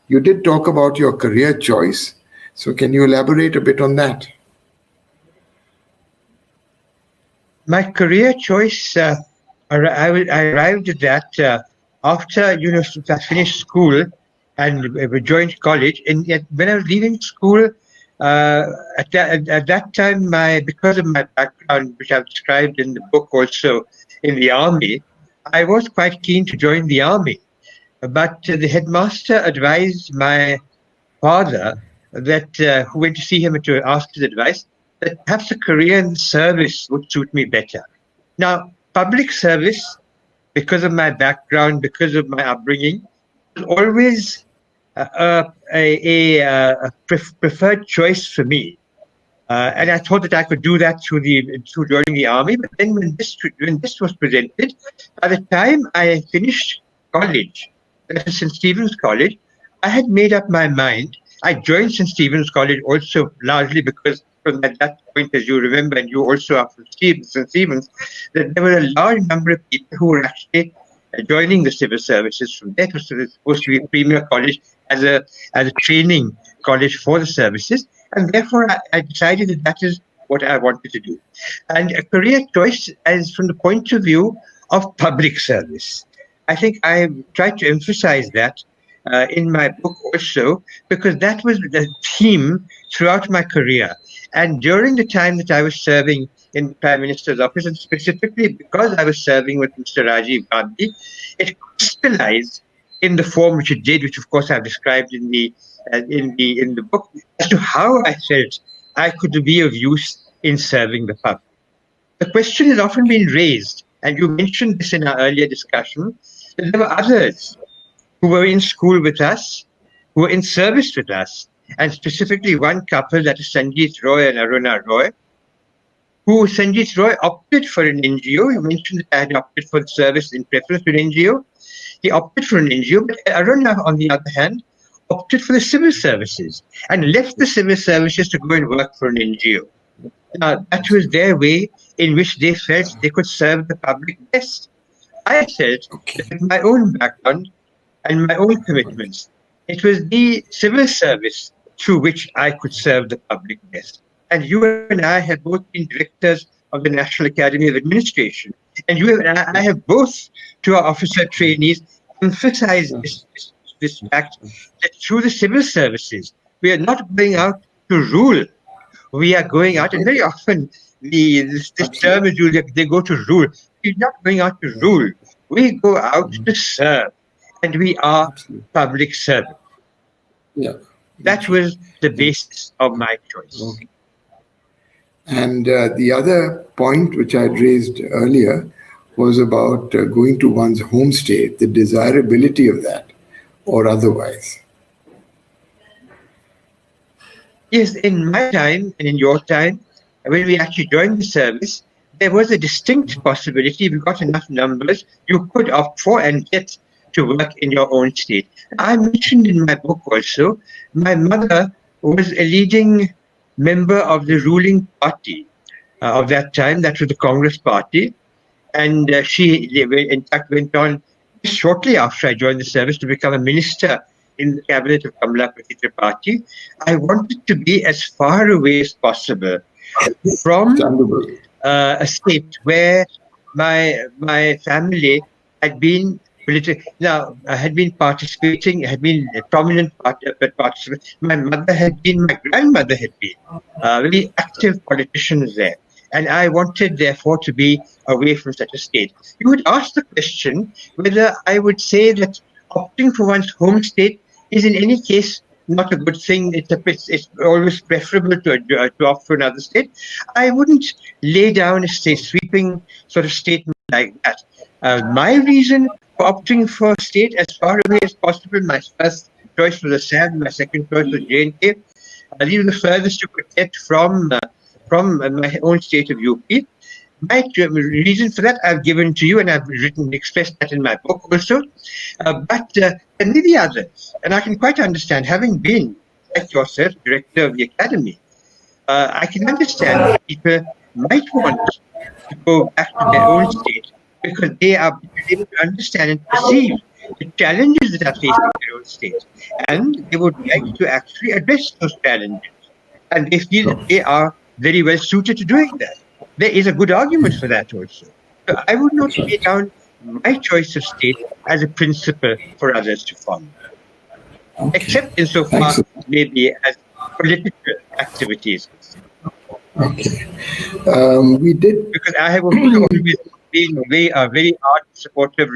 You did talk about your career choice. So can you elaborate a bit on that? My career choice, I arrived at that after I finished school and joined college. And yet when I was leaving school, at that time, because of my background, which I've described in the book also in the army, I was quite keen to join the army. But the headmaster advised my father that who went to see him to ask his advice, that perhaps a career in service would suit me better. Now, public service, because of my background, because of my upbringing, was always a preferred choice for me. And I thought that I could do that through joining the army. But then when this was presented, by the time I finished college, that is St. Stephen's College, I had made up my mind. I joined St. Stephen's College also largely because from at that point, as you remember, and you also are from St. Stephen's, that there were a large number of people who were actually joining the civil services from there. So it's supposed to be a premier college as a training college for the services. And therefore, I decided that is what I wanted to do. And a career choice as from the point of view of public service. I think I tried to emphasize that in my book also, because that was the theme throughout my career. And during the time that I was serving in the Prime Minister's office, and specifically because I was serving with Mr. Rajiv Gandhi, it crystallized in the form which it did, which of course I've described in the book, as to how I felt I could be of use in serving the public. The question has often been raised, and you mentioned this in our earlier discussion, that there were others who were in school with us, who were in service with us, and specifically one couple, that is Sanjeet Roy and Aruna Roy, who Sanjeet Roy opted for an NGO. You mentioned that I had opted for the service in preference to an NGO. He opted for an NGO, but Aruna, on the other hand, opted for the civil services and left the civil services to go and work for an NGO. Now, that was their way in which they felt they could serve the public best. I felt that with my own background and my own commitments, it was the civil service through which I could serve the public best. And you and I have both been directors of the National Academy of Administration. And you and I have both, to our officer trainees, emphasized this fact that through the civil services, we are not going out to rule. We are going out, and very often this term is used, they go to rule. We're not going out to rule. We go out to serve, and we are public servants. Yeah. That was the basis of my choice. Okay. And the other point which I had raised earlier was about going to one's home state, the desirability of that, or otherwise. Yes, in my time and in your time, when we actually joined the service, there was a distinct possibility, if you got enough numbers, you could opt for and get to work in your own state. I mentioned in my book also, my mother was a leading member of the ruling party of that time, that was the Congress Party. And she, in fact, went on shortly after I joined the service to become a minister in the cabinet of Kamala-Pratit Tripathi. I wanted to be as far away as possible from a state where my family had been had been participating, had been a prominent participant. My mother had been, my grandmother had been very active politicians there. And I wanted, therefore, to be away from such a state. You would ask the question whether I would say that opting for one's home state is in any case not a good thing. It's always preferable to opt for another state. I wouldn't lay down a sweeping sort of statement like that. My reason for opting for a state as far away as possible, my first choice was Assam, my second choice was J&K. These are the furthest you could get from my own state of UP. My reason for that I've given to you, and I've expressed that in my book also. But there may be others, and I can quite understand, having been, like yourself, director of the academy, I can understand that people might want to go back to their own state because they are able to understand and perceive the challenges that are facing their own state, and they would like to actually address those challenges, and they feel that they are very well suited to doing that. There is a good argument for that also. So I would not That's lay right. down my choice of state as a principle for others to follow, Okay. except insofar Thanks. maybe as political activities. Okay. We did. Because I have also always been very ardent supporter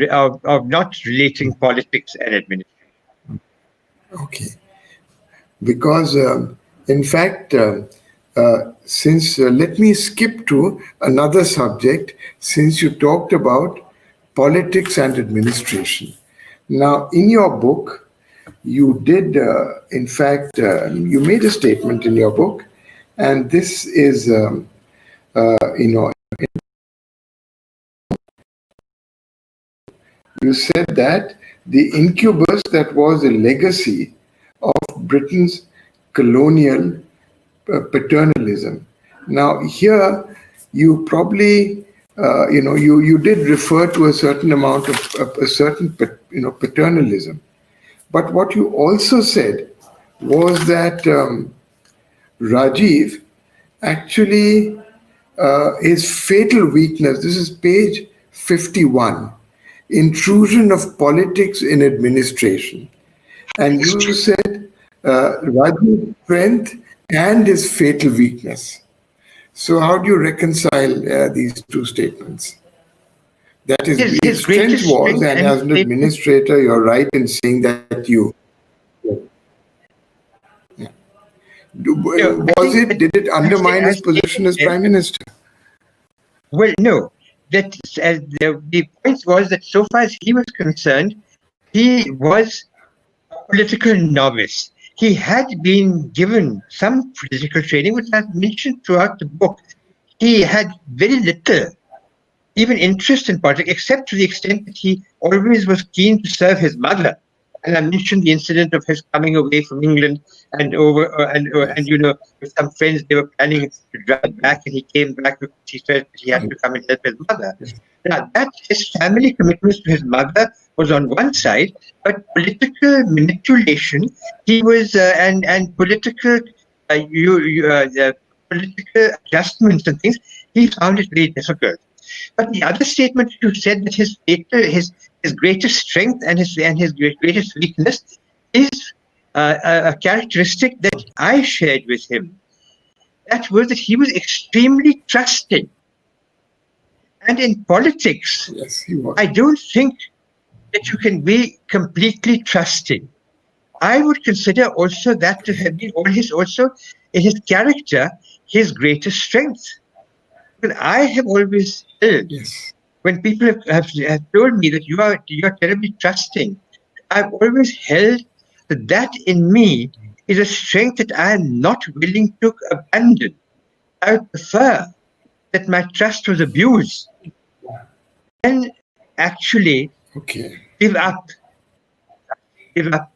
of not relating politics and administration. Okay. Because, in fact, since let me skip to another subject, since you talked about politics and administration. Now, in your book, you did, in fact, you made a statement in your book, and this is, you know, you said that the incubus that was a legacy of Britain's colonial paternalism. Now, here you probably, you did refer to a certain amount of a certain, paternalism. But what you also said was that Rajiv actually his fatal weakness. This is page 51. Intrusion of politics in administration. And you said Rajiv's strength and his fatal weakness. So how do you reconcile these two statements? That is, his strength was, and as an administrator, you're right in saying that you. Yeah. Did it undermine his position as Prime Minister? Well, no. The point was that so far as he was concerned, he was a political novice. He had been given some political training, which I've mentioned throughout the book. He had very little, even interest in politics, except to the extent that he always was keen to serve his mother. And I mentioned the incident of his coming away from England and with some friends, they were planning to drive back, and he came back because he felt that he had to come and help his mother. Now, that his family commitment to his mother was on one side, but political manipulation, he was and political political adjustments and things, he found it very difficult. But the other statement you said that his greatest strength and his greatest weakness is a characteristic that I shared with him. That was that he was extremely trusting. And in politics, yes, he was. I don't think that you can be completely trusting. I would consider also that to have been also in his character, his greatest strength. But I have always held, when people have told me that you are terribly trusting, I've always held that in me is a strength that I am not willing to abandon. I would prefer that my trust was abused and actually give up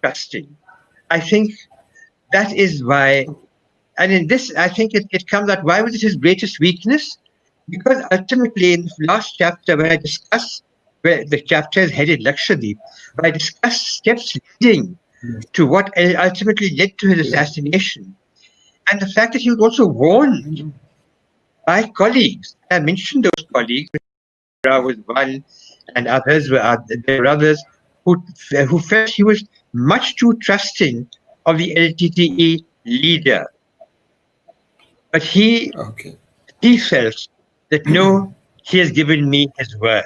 trusting. I think that is why, and in this, I think it comes out, why was it his greatest weakness? Because ultimately, in the last chapter, when I discuss, where the chapter is headed Lakshadweep, where I discuss steps leading to what ultimately led to his assassination, and the fact that he was also warned by colleagues. I mentioned those colleagues, was one, and others there were others who felt he was much too trusting of the LTTE leader. But he felt that no, he has given me his word.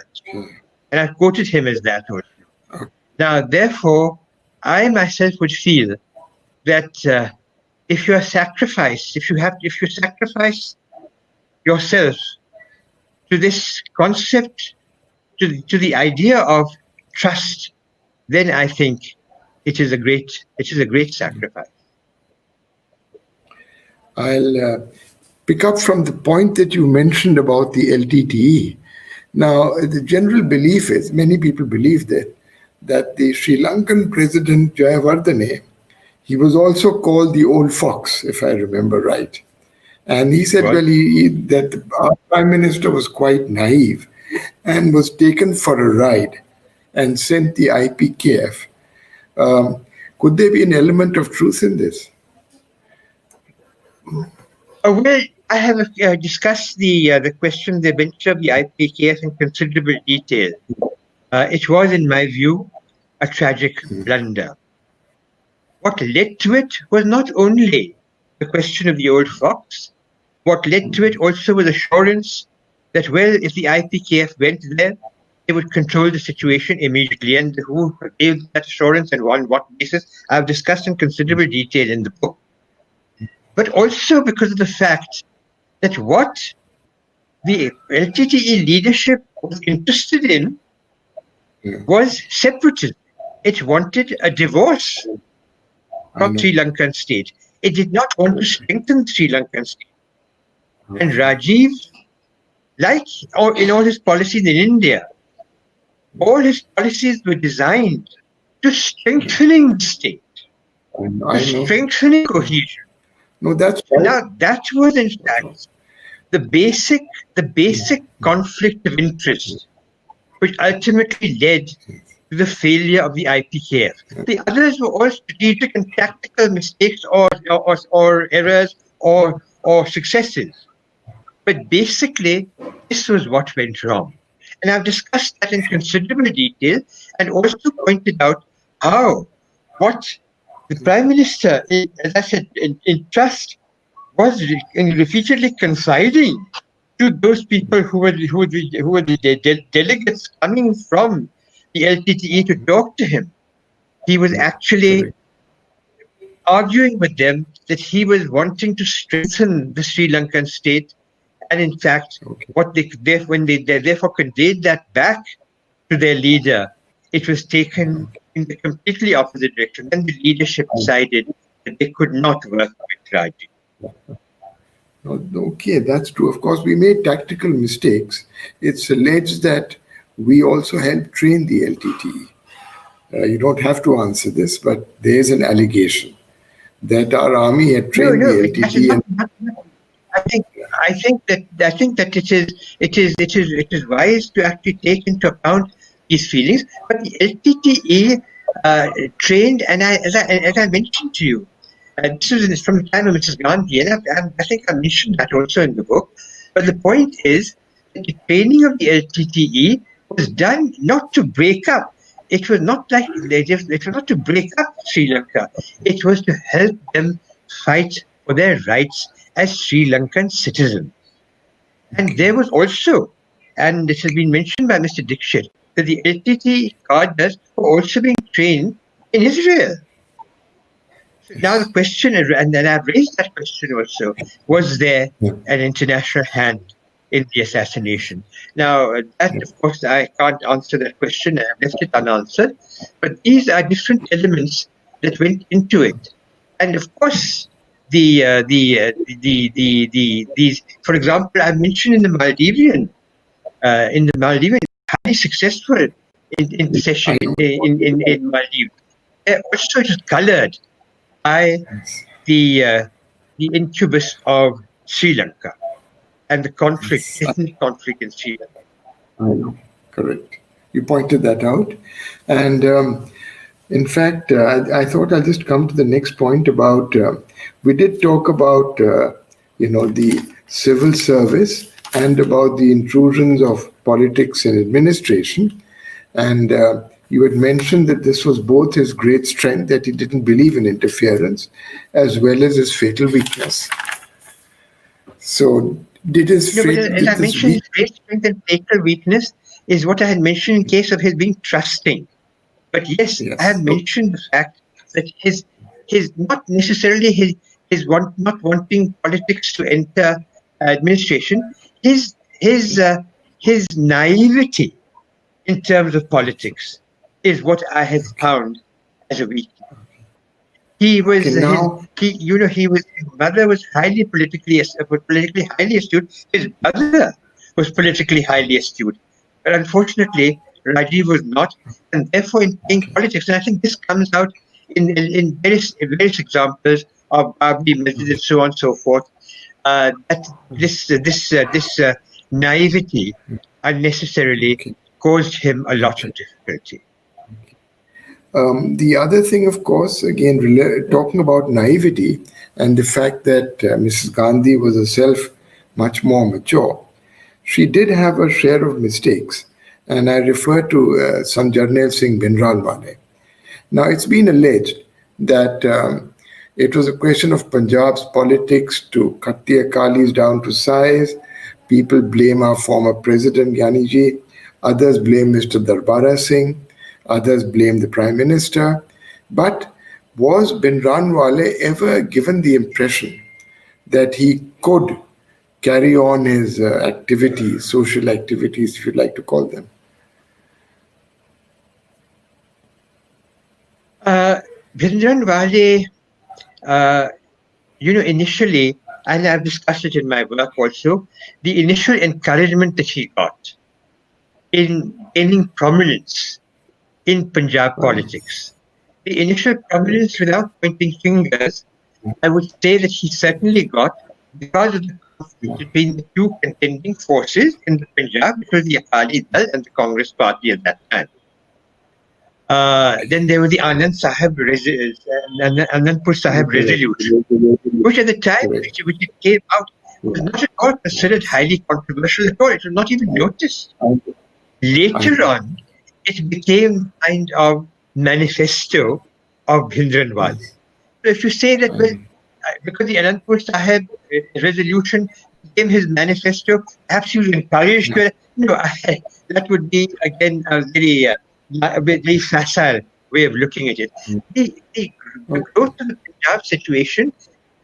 And I quoted him as that also. Now, therefore, I myself would feel that if you are sacrificed, if you sacrifice yourself to this concept, to the idea of trust, then I think it is a great sacrifice. I'll pick up from the point that you mentioned about the LTTE. Now, the general belief is, many people believe that the Sri Lankan president Jayawardene, he was also called the old fox, if I remember right. And he said, that our prime minister was quite naive and was taken for a ride. and sent the IPKF. Could there be an element of truth in this? Well, I have discussed the question, the venture of the IPKF in considerable detail. It was, in my view, a tragic blunder. What led to it was not only the question of the old fox. What led to it also was assurance that, well, if the IPKF went there, they would control the situation immediately. And who gave that assurance and on what basis, I've discussed in considerable detail in the book. But also because of the fact that what the LTTE leadership was interested in was separatism. It wanted a divorce from Sri Lankan state. It did not want to strengthen the Sri Lankan state. And Rajiv, like in all his policies in India, all his policies were designed to strengthening the state, to strengthening cohesion. No, that's right. Now that was in fact the basic conflict of interest, which ultimately led to the failure of the IPKF. The others were all strategic and tactical mistakes or errors or successes. But basically, this was what went wrong. And I've discussed that in considerable detail and also pointed out how what the Prime Minister, as I said, in trust, was repeatedly confiding to those people who were the delegates coming from the LTTE to talk to him. He was actually arguing with them that he was wanting to strengthen the Sri Lankan state, and in fact, when they therefore conveyed that back to their leader, it was taken in the completely opposite direction. Then the leadership decided that they could not work with Rajiv. Okay, that's true. Of course, we made tactical mistakes. It's alleged that we also helped train the LTTE. You don't have to answer this, but there's an allegation that our army had trained the LTTE. I think that it is wise to actually take into account these feelings. But the LTTE trained, and as I mentioned to you, this is from the time of Mrs. Gandhi, and I think I mentioned that also in the book. But the point is that the training of the LTTE was done not to break up. It was not like it was not to break up Sri Lanka. It was to help them fight for their rights as Sri Lankan citizens. And there was also, and this has been mentioned by Mr. Dixit, that the LTTE cadres were also being trained in Israel. So now the question, and then I've raised that question also, was there an international hand in the assassination? Now, that, of course, I can't answer that question. I've left it unanswered. But these are different elements that went into it. And of course, these, for example, I mentioned in the Maldivian, highly successful in the session in Maldives. Also, it was colored by the incubus of Sri Lanka and the conflict, ethnic conflict in Sri Lanka. I know, correct. You pointed that out. And in fact, I thought I'll just come to the next point about, we did talk about, the civil service and about the intrusions of politics and administration. And you had mentioned that this was both his great strength, that he didn't believe in interference, as well as his fatal weakness. So did his as I mentioned, his great strength and fatal weakness is what I had mentioned in case of his being trusting. But yes. I have mentioned the fact that his not necessarily his not wanting politics to enter administration, his naivety in terms of politics is what I have found as a weakness. He was, his mother was politically highly astute. His brother was politically highly astute. But unfortunately, Rajiv was not, and therefore in playing politics, and I think this comes out in various examples of Babari, Masjid, and so on and so forth, that this naivety unnecessarily caused him a lot of difficulty. The other thing, of course, again, talking about naivety and the fact that Mrs. Gandhi was herself much more mature, she did have a share of mistakes. And I refer to Sanjarnail Singh Bhindranwale. Now, it's been alleged that it was a question of Punjab's politics to cut the Akalis down to size. People blame our former president, Gyaniji. Others blame Mr. Darbara Singh. Others blame the Prime Minister. But was Bhindranwale ever given the impression that he could carry on his activities, social activities, if you'd like to call them? Bhindranwale, initially, and I've discussed it in my work also, the initial encouragement that he got in gaining prominence in Punjab politics, the initial prominence, without pointing fingers, I would say that he certainly got because of the conflict between the two contending forces in the Punjab, which was the Akali Dal and the Congress Party at that time. Then there was the Anandpur Sahib resolution, which at the time which it came out was not at all considered highly controversial at all. It was not even noticed. Later on, it became kind of manifesto of Bhindranwale. So if you say that, well, because the Anandpur Sahib resolution became his manifesto, perhaps he was encouraged to, that would be again a very facile way of looking at it. The growth of the Punjab situation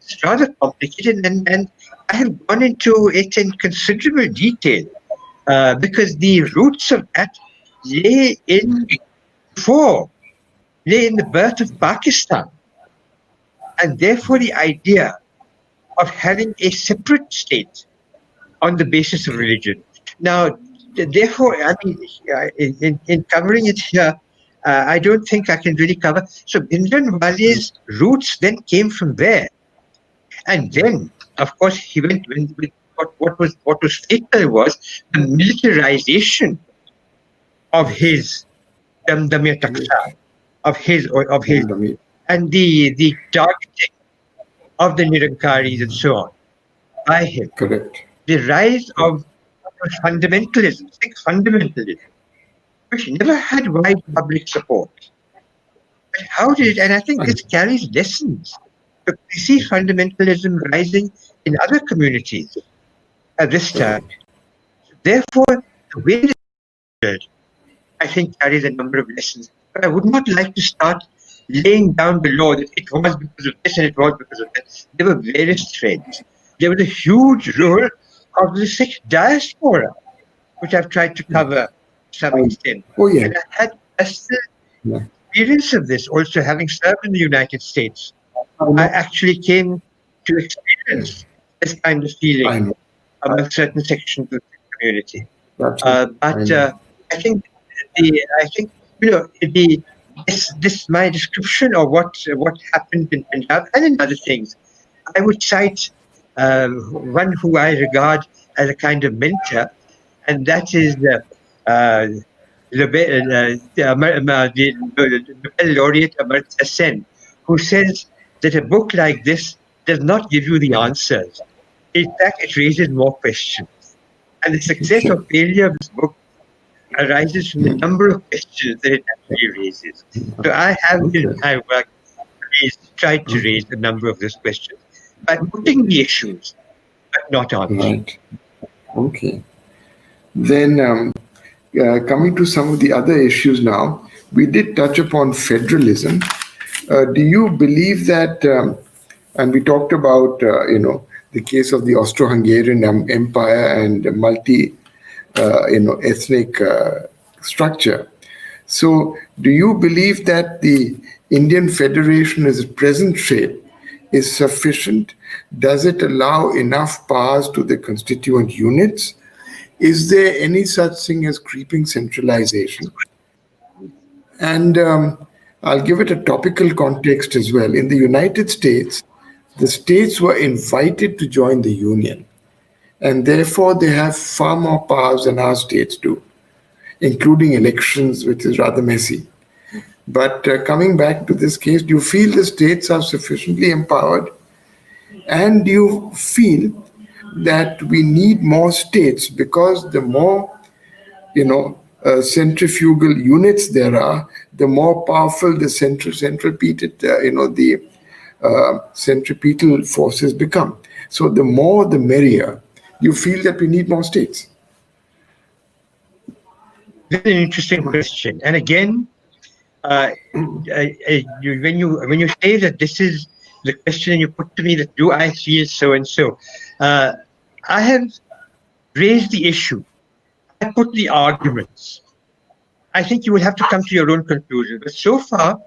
is rather complicated, and I have gone into it in considerable detail because the roots of that lay in the birth of Pakistan, and therefore the idea of having a separate state on the basis of religion. Now, therefore, I mean, in covering it here, I don't think I can really cover. So Bhindranwale's roots then came from there, and then, of course, he went with what was fatal was the militarization of his Damdamiya Takhta, of his, and the targeting of the Nirankaris and so on by him. Correct. The rise of fundamentalism, Sikh fundamentalism, which never had wide public support. But how did it, and I think this carries lessons. We see fundamentalism rising in other communities at this time. Therefore, the way it is, I think, carries a number of lessons. But I would not like to start laying down the law that it was because of this and it was because of that. There were various threads. There was a huge role of the Sikh diaspora, which I've tried to cover to some extent. And I had personal experience of this also, having served in the United States. I actually came to experience this kind of feeling among certain sections of the community. But I think this my description of what happened in Punjab and in other things, I would cite one who I regard as a kind of mentor, and that is the Nobel laureate Amartya Sen, who says that a book like this does not give you the answers. In fact, it raises more questions. And the success or failure of this book arises from the number of questions that it actually raises. So I have in my work tried to raise a number of those questions by putting the issues, but not answering. Right. Okay. Then coming to some of the other issues now, we did touch upon federalism. Do you believe that, and we talked about, the case of the Austro-Hungarian Empire and ethnic structure. So do you believe that the Indian Federation as its present shape is sufficient? Does it allow enough powers to the constituent units? Is there any such thing as creeping centralization? And I'll give it a topical context as well. In the United States, the states were invited to join the Union, and therefore they have far more powers than our states do. including elections, which is rather messy. But coming back to this case, do you feel the states are sufficiently empowered? And do you feel that we need more states, because the more, centrifugal units there are, the more powerful the centripetal forces become. So the more, the merrier. You feel that we need more states? Very interesting question. And again, when you say that this is the question you put to me, that do I feel so and so, I have raised the issue. I put the arguments. I think you will have to come to your own conclusion. But so far,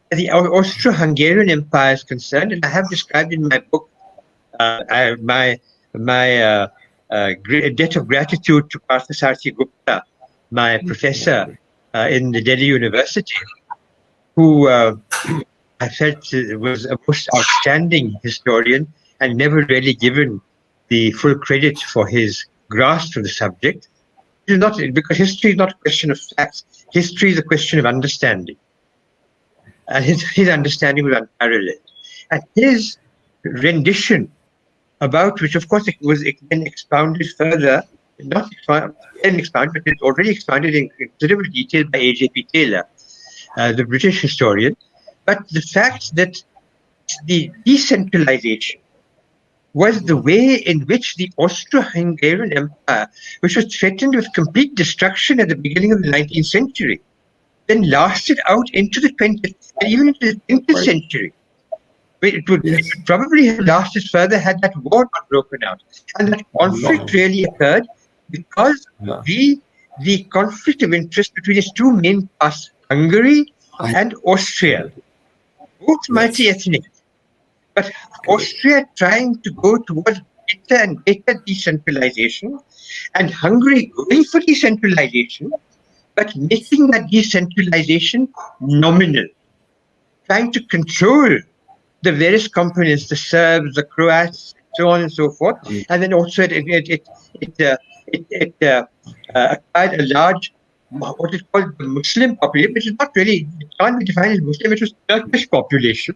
the Austro-Hungarian Empire is concerned, and I have described in my book my debt of gratitude to Parthasarathi Gupta, my professor in the Delhi University, who I felt was a most outstanding historian and never really given the full credit for his grasp of the subject. It is not, because history is not a question of facts. History is a question of understanding. And his understanding was unparalleled. And his rendition, about which, of course, it was then expounded further, not expounded, but it already expounded in considerable detail by A.J.P. Taylor, the British historian. But the fact that the decentralization was the way in which the Austro-Hungarian Empire, which was threatened with complete destruction at the beginning of the 19th century, then lasted out into the 20th and even into the 20th century. It would probably have lasted further had that war not broken out. And that conflict really occurred because the conflict of interest between its two main parts, Hungary and Austria, both multi-ethnic, but Austria trying to go towards greater and greater decentralization, and Hungary going for decentralization, but making that decentralization nominal, trying to control the various components, the Serbs, the Croats, so on and so forth, and then also it acquired a large, what is called the Muslim population, which is not really, it can't be defined as Muslim, it was Turkish population.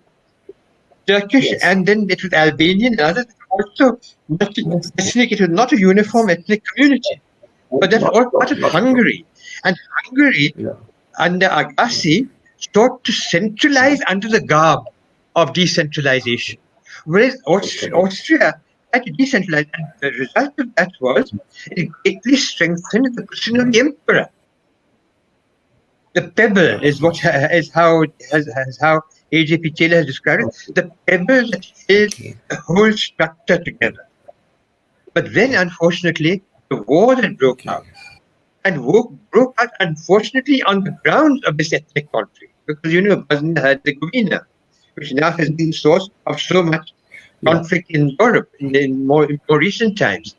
Turkish, and then it was Albanian, and others also ethnic. It was not a uniform ethnic community, but that's all part of Hungary. And Hungary, under Agassi, sought to centralize under the garb of decentralization, whereas Austria had to decentralize, and the result of that was it greatly strengthened the position of the emperor. The pebble is how A.J.P. Taylor has described it, the pebble that held the whole structure together. But then, unfortunately, the war that broke out, and broke out, unfortunately, on the grounds of this ethnic conflict. Because, Bosnia-Herzegovina, which now has been the source of so much conflict in Europe in more recent times,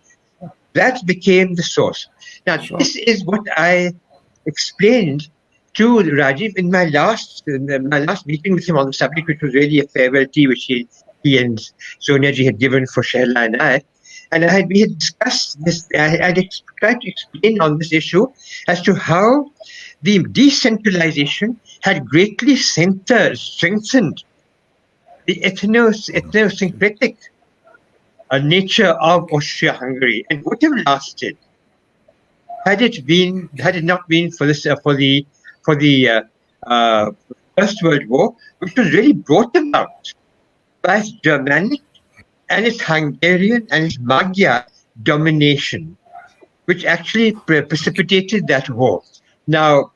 that became the source. Now, this is what I explained to Rajiv in my last meeting with him on the subject, which was really a farewell tea which he and Sonia ji had given for Shehla and I. And we had discussed this. I tried to explain on this issue as to how the decentralization had greatly strengthened the ethnosyncretic nature of Austria-Hungary, and would have lasted had it not been for the First World War, which was really brought about by its Germanic and its Hungarian and its Magyar domination, which actually precipitated that war. Now,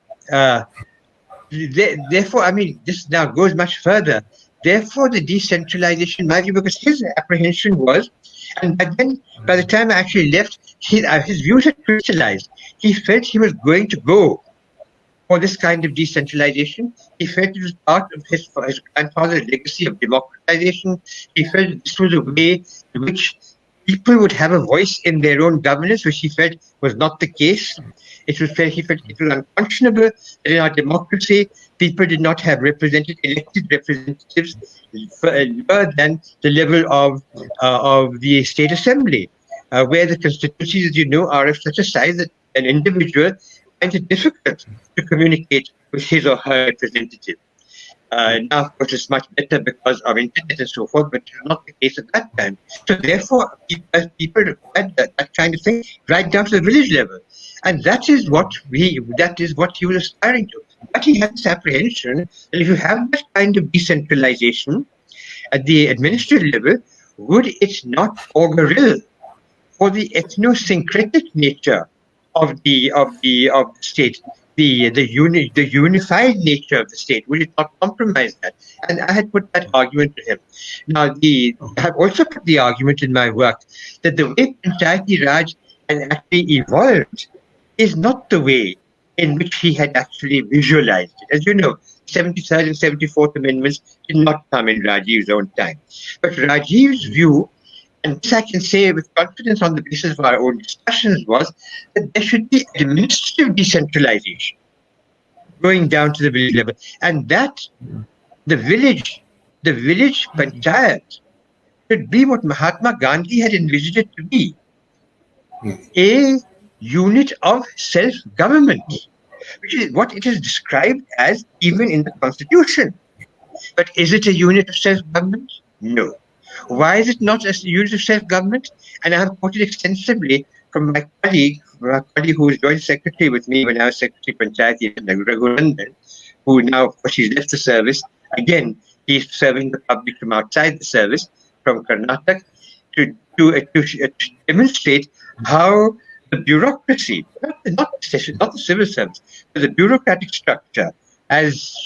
therefore, I mean, this now goes much further. Therefore, the decentralization, because his apprehension was, and by the time I actually left, his views had crystallized. He felt he was going to go for this kind of decentralization. He felt it was part of his grandfather's legacy of democratization. He felt this was a way in which people would have a voice in their own governance, which he felt was not the case. He felt it was unconscionable that in our democracy, people did not have elected representatives lower than the level of the state assembly, where the constituencies, as you know, are of such a size that an individual finds it difficult to communicate with his or her representative. Now, of course, it's much better because of internet and so forth, but it was not the case at that time. So therefore, people required that kind of thing right down to the village level. And that is what he was aspiring to. But he had this apprehension that if you have that kind of decentralization at the administrative level, would it not augur ill for the ethnosyncretic nature of the state, the unified nature of the state? Would it not compromise that? And I had put that argument to him. Now, I have also put the argument in my work that the way Panchayati Raj has actually evolved is not the way in which he had actually visualized it. As you know, 73rd and 74th Amendments did not come in Rajiv's own time. But Rajiv's view, and this I can say with confidence on the basis of our own discussions, was that there should be administrative decentralization going down to the village level. And that the village panchayat should be what Mahatma Gandhi had envisioned it to be. A unit of self-government, which is what it is described as even in the Constitution. But is it a unit of self-government? No. Why is it not a unit of self-government? And I have quoted extensively from my colleague who was joint secretary with me when I was secretary Panchayati, Raghurandan, who now, of course, he's left the service. Again, he's serving the public from outside the service, from Karnataka, to demonstrate how the bureaucracy, not the civil service, but the bureaucratic structure, as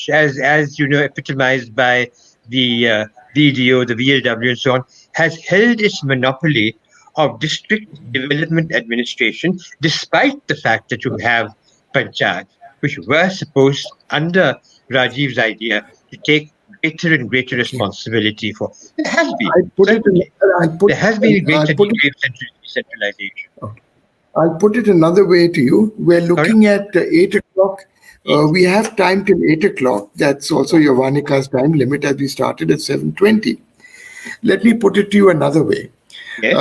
you know, epitomized by the VDO, the VLW, and so on, has held its monopoly of district development administration, despite the fact that you have panchayat, which were supposed, under Rajiv's idea, to take greater and greater responsibility for. There has been. There has been a greater degree of decentralization. Okay. I'll put it another way to you. We're looking at 8 o'clock. We have time till 8 o'clock. That's also your Vanika's time limit, as we started at 7:20. Let me put it to you another way. Yes.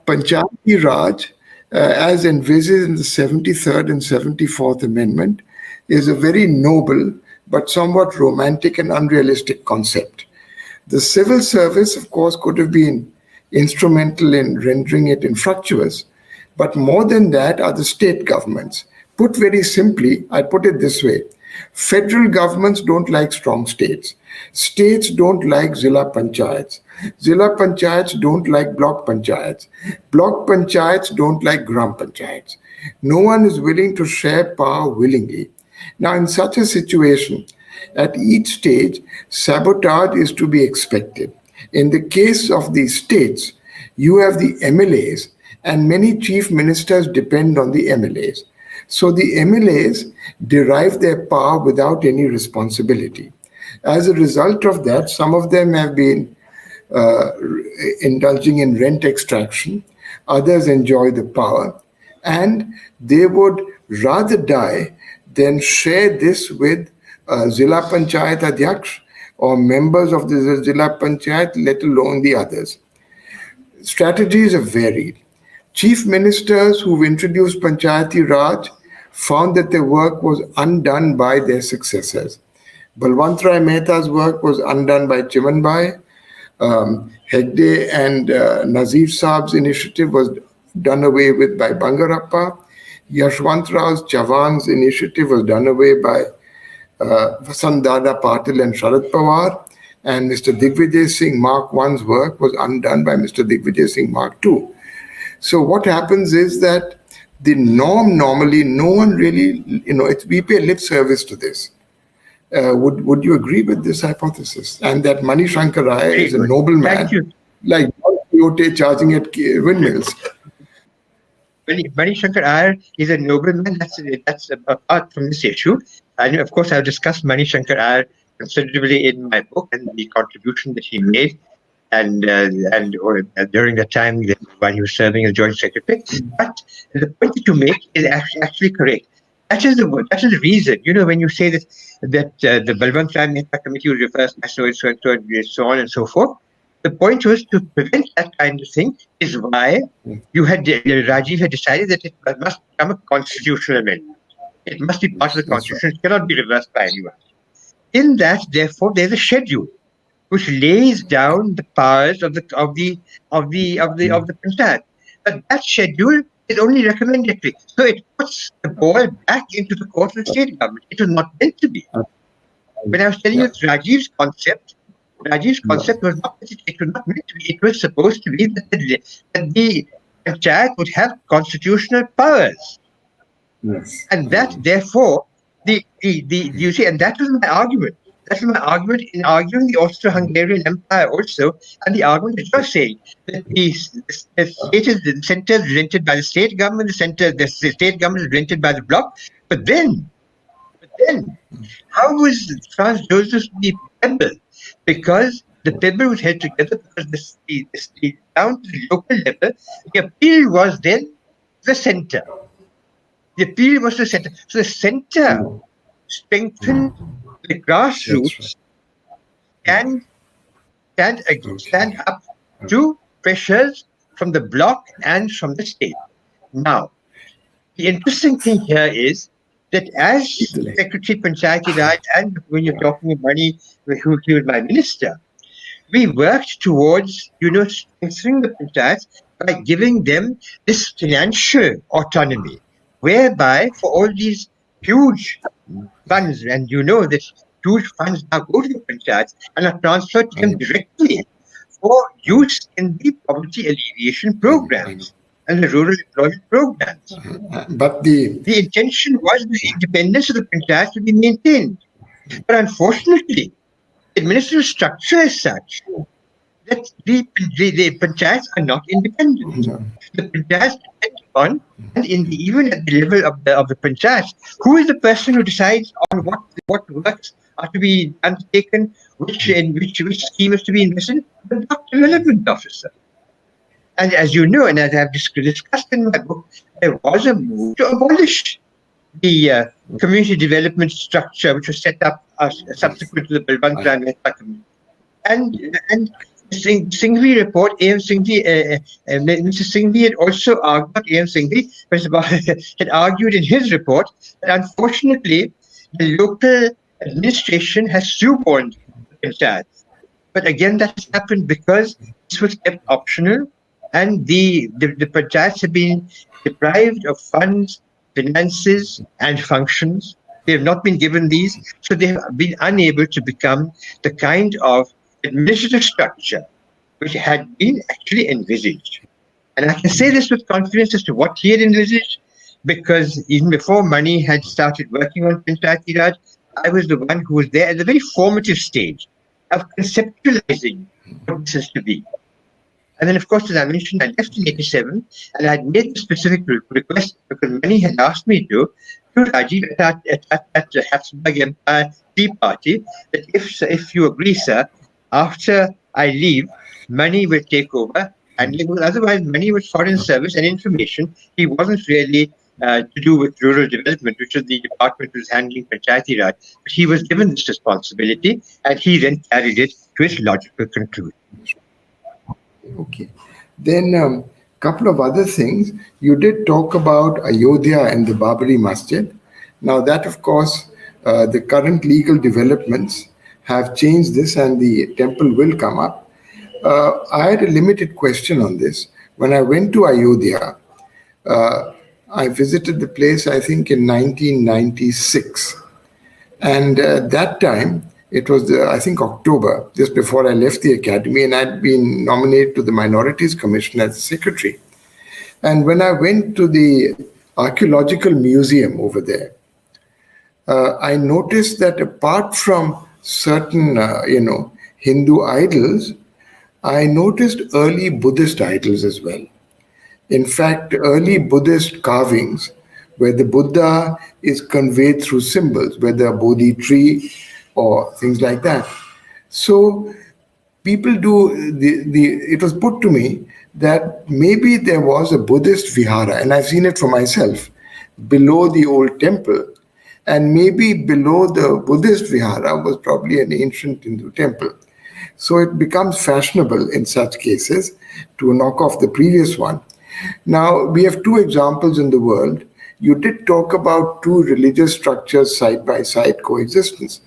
Panchayati Raj, as envisaged in the 73rd and 74th Amendment, is a very noble but somewhat romantic and unrealistic concept. The civil service, of course, could have been instrumental in rendering it infructuous, but more than that are the state governments. Put very simply, I put it this way: federal governments don't like strong states. States don't like Zilla Panchayats. Zilla Panchayats don't like block panchayats. Block panchayats don't like gram panchayats. No one is willing to share power willingly. Now, in such a situation, at each stage, sabotage is to be expected. In the case of the states, you have the MLAs, and many chief ministers depend on the MLAs. So the MLAs derive their power without any responsibility. As a result of that, some of them have been indulging in rent extraction, others enjoy the power, and they would rather die than share this with Zilla Panchayat Adhyaksh or members of the Zilla Panchayat, let alone the others. Strategies have varied. Chief ministers who've introduced Panchayati Raj found that their work was undone by their successors. Balwantrai Mehta's work was undone by Chimanbai. Hegde and Nazir Saab's initiative was done away with by Bangarappa. Yashwant Rao's Chavan's initiative was done away by Vasant-Dada Patil and Sharad Pawar. And Mr. Digvijay Singh Mark I's work was undone by Mr. Digvijay Singh Mark II. So what happens is that the norm normally, no one really, we pay lip service to this. Would you agree with this hypothesis? And that Mani Shankar Raya is a nobleman, like Don Quixote charging at windmills. Mani Shankar Iyer is a nobleman. That's apart from this issue. And of course, I've discussed Mani Shankar Iyer considerably in my book and the contribution that he made, and during the time when he was serving as joint secretary. But the point that you make is actually correct. That is the reason. When you say that the Balwant Rai Mehta committee would refers to so on and so forth. The point was to prevent that kind of thing is why Rajiv had decided that it must become a constitutional amendment. It must be part of the That's constitution. It cannot be reversed by anyone. In that, therefore, there's a schedule which lays down the powers of the panchayat. But that schedule is only recommendatory. So it puts the ball back into the court of the state government. It was not meant to be. When I was telling you Rajiv's concept was not it was not meant to be. It was supposed to be that the panchayat would have constitutional powers. Yes. And that, therefore, you see, and that was my argument. That was my argument in arguing the Austro-Hungarian Empire also, and the argument that you're saying that the center is rented by the state government, the state government is rented by the bloc. But then, how was Franz Joseph the pebble? Because the pebble was held together because down to the local level, the appeal was then the center. The appeal was the center. So the center strengthened the grassroots and stand up to pressures from the bloc and from the state. Now, the interesting thing here is that as Secretary Panchayati Raj, and when you're talking of money, who was my minister, we worked towards, strengthening the panchayats by giving them this financial autonomy, whereby for all these huge funds, and that huge funds now go to the panchayats and are transferred to them directly for use in the poverty alleviation programs and the rural employment programs. But the intention was the independence of the panchayats to be maintained. But unfortunately, the administrative structure is such that the panchayats are not independent. The panchayats depend on, and even at the level of the panchayats, who is the person who decides on what works are to be undertaken, which scheme is to be invested in? The block development officer. And as you know, and as I have discussed in my book, there was a move to abolish the community development structure, which was set up subsequent to the Balwant Rai Mehta Commission. And Singhvi report, A.M. Singhvi, Mr. Singhvi had also argued, A.M. Singhvi had argued in his report that unfortunately the local administration has shoehorned the panchayats. But again, that has happened because this was kept optional, and the panchayats have been deprived of funds, finances, and functions. They have not been given these, so they have been unable to become the kind of administrative structure which had been actually envisaged. And I can say this with confidence as to what he had envisaged, because even before Mani had started working on Panchayati Raj, I was the one who was there at the very formative stage of conceptualizing what this is to be. And then, of course, as I mentioned, I left in 87, and I had made the specific request because Mani had asked me to Rajiv at the Habsburg Empire Tea Party, that if you agree, sir, after I leave, Mani will take over. And otherwise, Mani was foreign service and information. He wasn't really to do with rural development, which was the department who was handling Panchayati Raj. But he was given this responsibility, and he then carried it to its logical conclusion. Okay. Then couple of other things. You did talk about Ayodhya and the Babari Masjid. Now that, of course, the current legal developments have changed this, and the temple will come up. I had a limited question on this. When I went to Ayodhya, I visited the place, I think, in 1996. And that time, it was, I think, October, just before I left the academy, and I'd been nominated to the Minorities Commission as secretary. And when I went to the archaeological museum over there, I noticed that apart from certain, Hindu idols, I noticed early Buddhist idols as well. In fact, early Buddhist carvings where the Buddha is conveyed through symbols, whether a Bodhi tree or things like that. So people do, it was put to me that maybe there was a Buddhist vihara, and I've seen it for myself, below the old temple. And maybe below the Buddhist vihara was probably an ancient Hindu temple. So it becomes fashionable in such cases to knock off the previous one. Now, we have two examples in the world. you did talk about two religious structures side by side coexistence.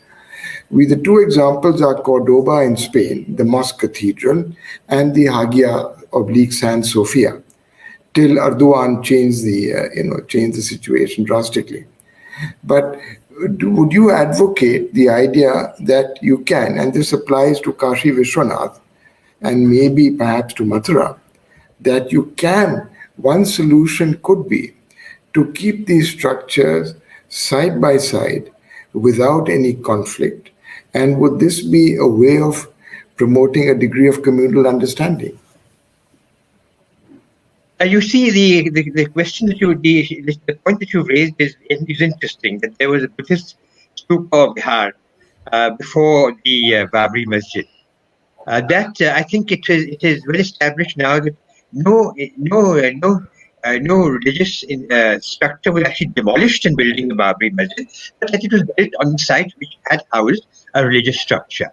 The two examples are Cordoba in Spain, the mosque cathedral, and the Hagia/San Sofia, till Erdogan changed the situation drastically. But would you advocate the idea that you can, and this applies to Kashi Vishwanath and maybe perhaps to Mathura, that you can, one solution could be to keep these structures side by side without any conflict? And would this be a way of promoting a degree of communal understanding? You see, the question that the point that you raised is interesting. That there was a Buddhist stupa Bihar before the Babri Masjid. I think it is well established now that no religious structure was actually demolished in building the Babri Masjid, but that it was built on the site which had housed a religious structure.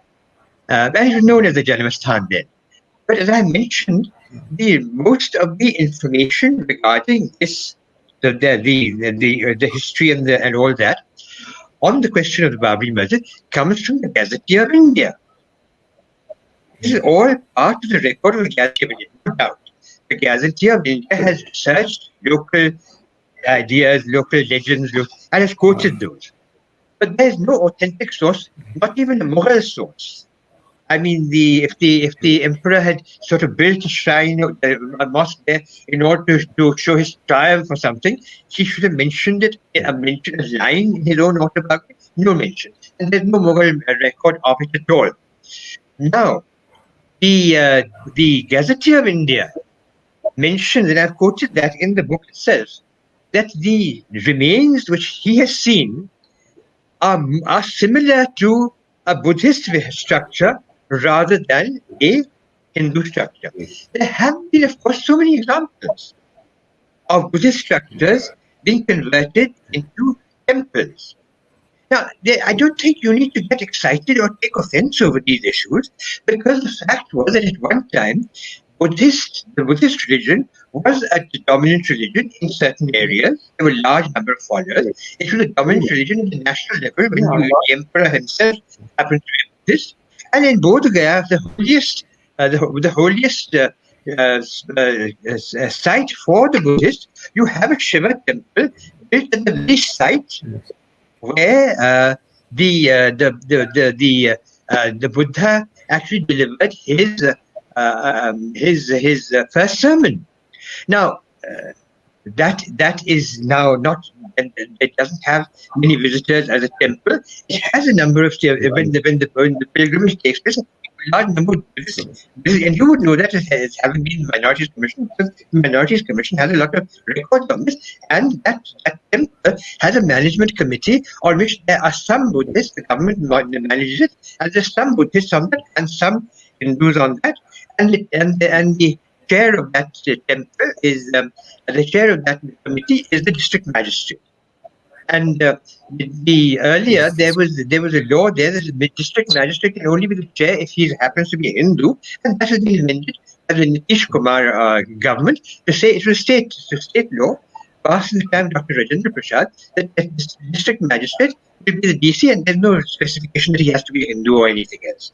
And it was known as the Janamasthan then. But as I mentioned, most of the information regarding this, the history and all that, on the question of the Babri Masjid comes from the Gazetteer of India. This is all part of the record of the Gazetteer of India, no doubt. The Gazetteer of India has researched local ideas, local legends, and has quoted those. But there is no authentic source, not even a moral source. I mean, if the emperor had sort of built a shrine, a mosque there, in order to show his triumph or something, he should have mentioned it, mentioned a line in his own autobiography. No mention, and there's no moral record of it at all. Now, the Gazetteer of India mentions, and I've quoted that in the book itself, that the remains which he has seen are similar to a Buddhist structure rather than a Hindu structure. There have been, of course, so many examples of Buddhist structures being converted into temples. Now, I don't think you need to get excited or take offense over these issues, because the fact was that at one time, the Buddhist religion was a dominant religion in certain areas. There were a large number of followers. It was a dominant religion at the national level when the emperor himself happened to be Buddhist. And in Bodh Gaya, the holiest site for the Buddhist, you have a Shiva temple built at the very site where the Buddha actually delivered his first sermon. Now, that is now not. It doesn't have many visitors as a temple. It has a number of when the pilgrimage takes place, a large number of visitors. And you would know that as having been the Minorities Commission, because the Minorities Commission has a lot of records on this, and that temple has a management committee on which there are some Buddhists. The government manages it, and there's some Buddhists on that, and some Hindus on that, and the chair of that temple is the chair of that committee is the district magistrate. And earlier there was a law there that the district magistrate can only be the chair if he happens to be a Hindu, and that has been amended by the Nitish Kumar government to say it was state law passed in the time of Dr. Rajendra Prasad that the district magistrate will be the DC, and there's no specification that he has to be a Hindu or anything else.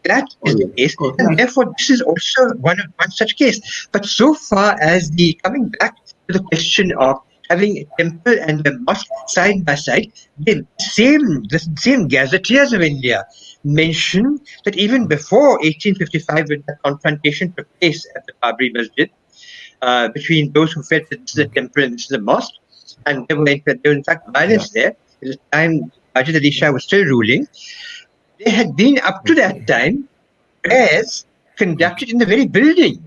That is the case, and therefore this is also one such case. But so far as coming back to the question of having a temple and a mosque side by side, the same gazetteers of India mention that even before 1855, when the confrontation took place at the Babri Masjid between those who felt that this is a temple and this is a mosque, and there were in fact violence there. At the time Majid Ali Shah was still ruling, there had been up to that time prayers conducted in the very building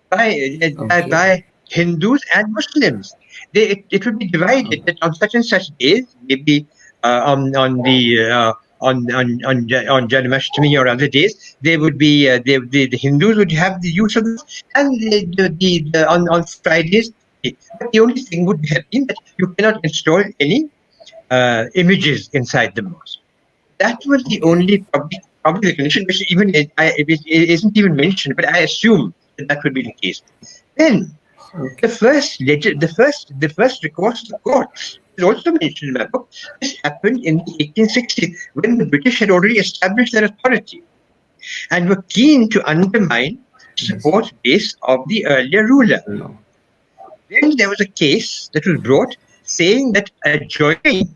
by Hindus and Muslims. It would be divided that on such and such days, maybe on Janmashtami or other days, there would be the Hindus would have the use of this, and on Fridays. But the only thing would have been that you cannot install any images inside the mosque. That was the only probably the condition, which it isn't even mentioned, but I assume that would be the case. Then Okay. The first recourse to courts is also mentioned in my book. This happened in the 1860s when the British had already established their authority and were keen to undermine the support base of the earlier ruler. No. Then there was a case that was brought saying that adjoining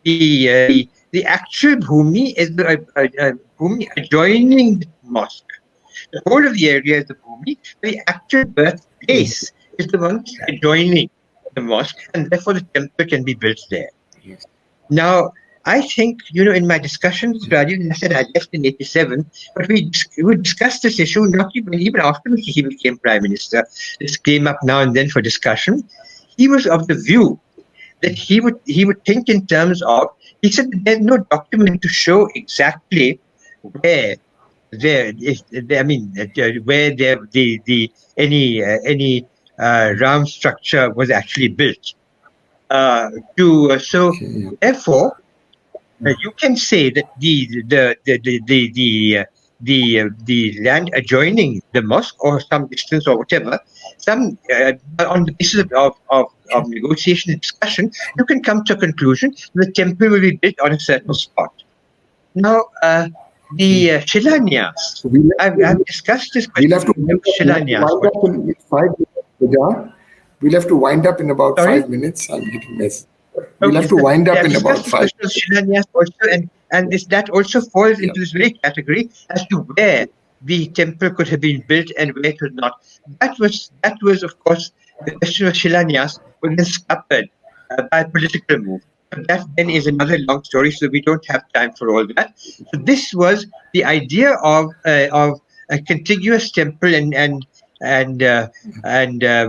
the actual bhumi is the bhumi adjoining the mosque. The whole of the area is the bhumi. The actual birthplace is the one adjoining the mosque, and therefore the temple can be built there. Yes. Now, I think, in my discussions with Rajiv, I said I left in 87, but we discussed this issue not even after he became Prime Minister. This came up now and then for discussion. He was of the view that he would think in terms of, he said that there's no document to show exactly where any Ram structure was actually built. Therefore, you can say that the land adjoining the mosque or some distance or whatever, on the basis of negotiation and discussion, you can come to a conclusion the temple will be built on a certain spot. Now, the Shilanyas, I've discussed this question. We'll have to wind up in about 5 minutes. I'm getting messed. We'll have to wind up in about 5 minutes. Shilanyas also, and that also falls into this very category as to where the temple could have been built and where it was not. That was of course the question of Shilanyas was then scuppered by a political move. But that then is another long story, so we don't have time for all that. So this was the idea of a contiguous temple and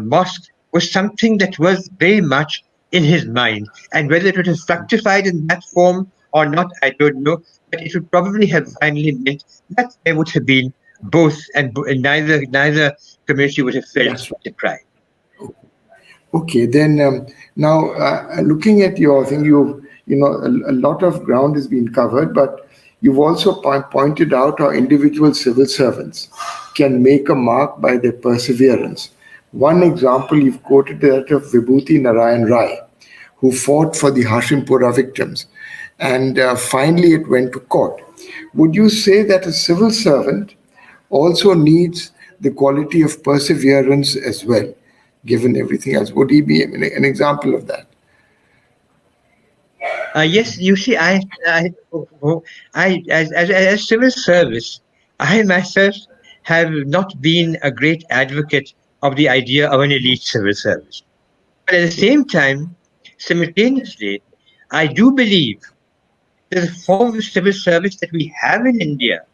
mosque was something that was very much in his mind, and whether it would have fructified in that form or not, I don't know. But it would probably have finally meant that there would have been both, and neither community would have felt deprived. Okay, then now looking at your thing, a lot of ground has been covered, but you've also pointed out how individual civil servants can make a mark by their perseverance. One example you've quoted that of Vibhuti Narayan Rai, who fought for the Hashimpura victims, and finally it went to court. Would you say that a civil servant also needs the quality of perseverance as well, given everything else? Would he be an example of that? Yes, you see, as civil service, I myself have not been a great advocate of the idea of an elite civil service. But at the same time, simultaneously, I do believe that the form of civil service that we have in India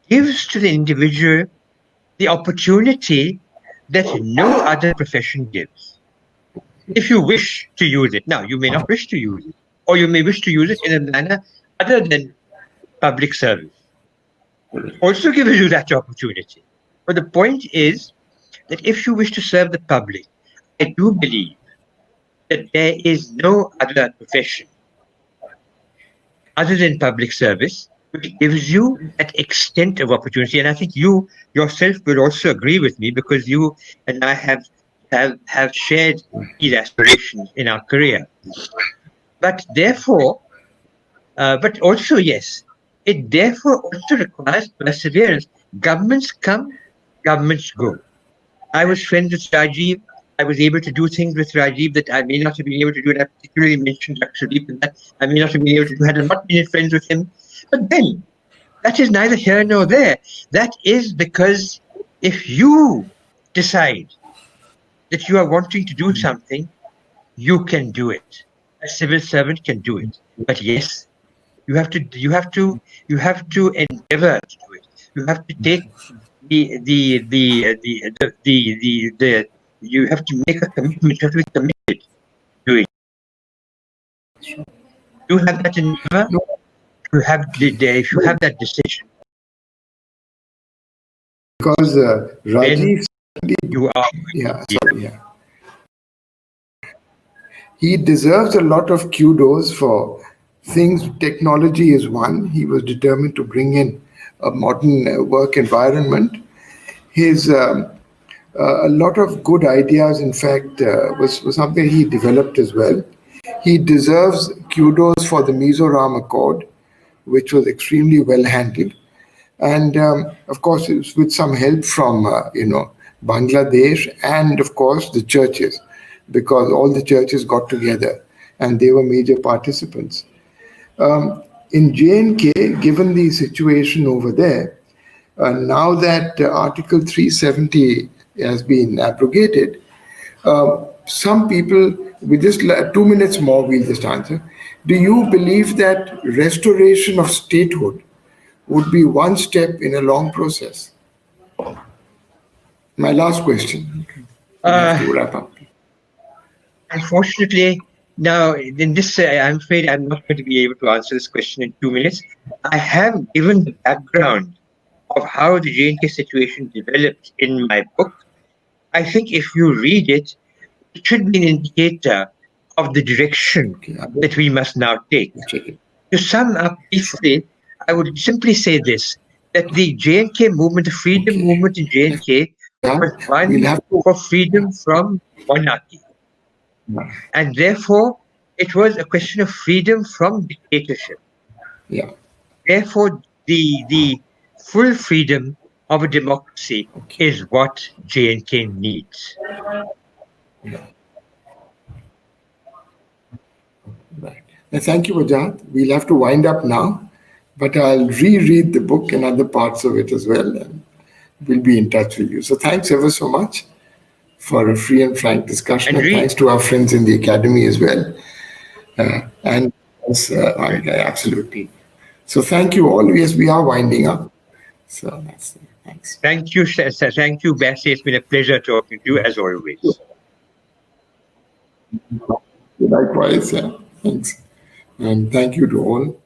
gives to the individual the opportunity that no other profession gives. If you wish to use it. Now, you may not wish to use it, or you may wish to use it in a manner other than public service. It also gives you that opportunity. But the point is that if you wish to serve the public, I do believe that there is no other profession other than public service which gives you that extent of opportunity. And I think you yourself will also agree with me, because you and I have shared these aspirations in our career. But therefore, but also, yes, it therefore also requires perseverance. Governments come, governments go. I was friends with Rajiv. I was able to do things with Rajiv that I may not have been able to do, and I particularly mentioned Rakshadeep and that I may not have been able to do had I not been friends with him. But then, that is neither here nor there. That is because if you decide that you are wanting to do something, you can do it. A civil servant can do it. But yes, you have to endeavor to do it. You have to take you have to make a commitment. You have to be committed to doing it. You have that endeavor. You have that decision. Because Rajiv, you are. He deserves a lot of kudos for things. Technology is one. He was determined to bring in a modern work environment. His a lot of good ideas, in fact, was something he developed as well. He deserves kudos for the Mizoram Accord, which was extremely well handled. And of course, it was with some help from, Bangladesh and, of course, the churches, because all the churches got together and they were major participants. In J&K, given the situation over there, now that Article 370 has been abrogated, some people, with just 2 minutes more, we'll just answer. Do you believe that restoration of statehood would be one step in a long process? My last question. We have to wrap up. Unfortunately, now in this, I'm afraid I'm not going to be able to answer this question in 2 minutes. I have given the background of how the J&K situation developed in my book. I think if you read it, it should be an indicator of the direction that we must now take. To sum up briefly, I would simply say this, that the J&K movement, the freedom movement in J&K, was one for freedom from monarchy. And therefore, it was a question of freedom from dictatorship. Therefore, the full freedom of a democracy is what J&K needs. Right. Thank you, Wajahat. We'll have to wind up now, but I'll reread the book and other parts of it as well, and we'll be in touch with you. So thanks ever so much for a free and frank discussion, and thanks to our friends in the academy as well. Absolutely. So thank you all. Yes, we are winding up. So that's it. Thanks. Thank you, sir. Thank you, Bessie. It's been a pleasure talking to you as always. Likewise, yeah. Thanks. And thank you to all.